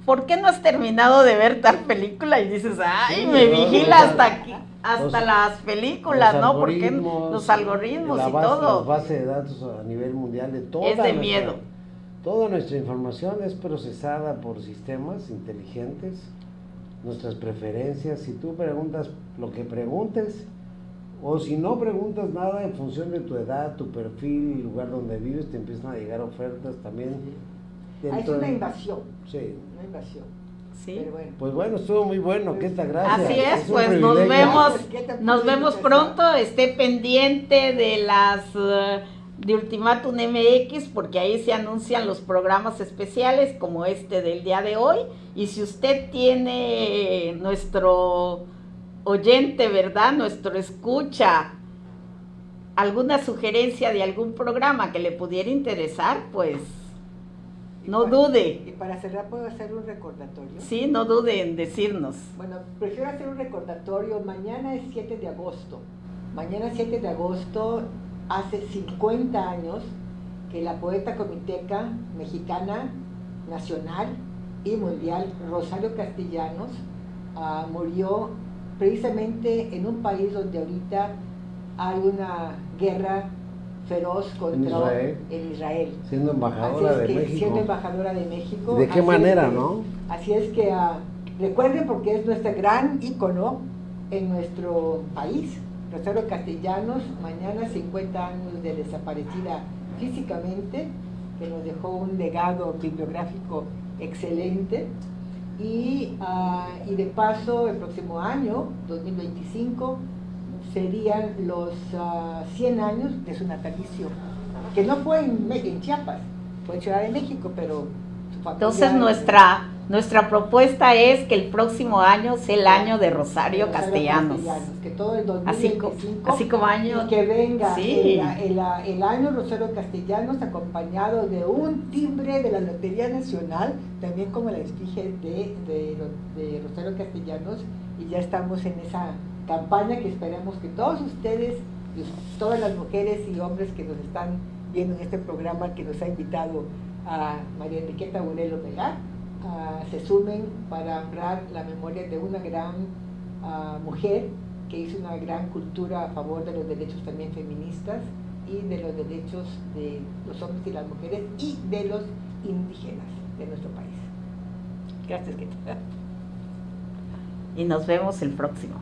¿Por qué no has terminado de ver tal película? Y dices, me vigila hasta aquí, hasta las películas, ¿no? Porque los algoritmos y todo. La base de datos a nivel mundial de toda es de miedo. Toda nuestra información es procesada por sistemas inteligentes, nuestras preferencias. Si tú preguntas lo que preguntes, o si no preguntas nada en función de tu edad, tu perfil, el lugar donde vives, te empiezan a llegar ofertas también. Es una invasión. Sí. Una invasión. Sí. Pero bueno. Pues bueno, estuvo muy bueno, que esta gracias. Así es, pues nos vemos pronto. Esté pendiente de las de Ultimátum MX, porque ahí se anuncian los programas especiales como este del día de hoy. Y si usted tiene nuestro oyente, ¿verdad? Nuestro escucha, alguna sugerencia de algún programa que le pudiera interesar, pues No dude. Y para cerrar, ¿puedo hacer un recordatorio? Sí, no dude en decirnos. Bueno, prefiero hacer un recordatorio. Mañana es 7 de agosto. Mañana 7 de agosto, hace 50 años, que la poeta comiteca mexicana, nacional y mundial, Rosario Castellanos, murió precisamente en un país donde ahorita hay una guerra feroz contra Israel. Siendo embajadora de México. Siendo embajadora de México. ¿De qué manera, no? Así es que recuerden, porque es nuestra gran ícono en nuestro país. Rosario Castellanos, mañana 50 años de desaparecida físicamente, que nos dejó un legado bibliográfico excelente. Y de paso, el próximo año, 2025, serían los 100 años de su natalicio, que no fue en Chiapas, fue en Ciudad de México, pero su familia... Entonces nuestra propuesta es que el próximo año sea el año de Rosario Castellanos. Que todo el 2025, así como año, que venga sí, el año Rosario Castellanos acompañado de un timbre de la Lotería Nacional, también como la efigie de Rosario Castellanos, y ya estamos en esa campaña que esperamos que todos ustedes, todas las mujeres y hombres que nos están viendo en este programa que nos ha invitado a María Enriqueta Burelo Melgar, se sumen para honrar la memoria de una gran mujer que hizo una gran cultura a favor de los derechos también feministas y de los derechos de los hombres y las mujeres y de los indígenas de nuestro país. Gracias, Keta. Y nos vemos el próximo.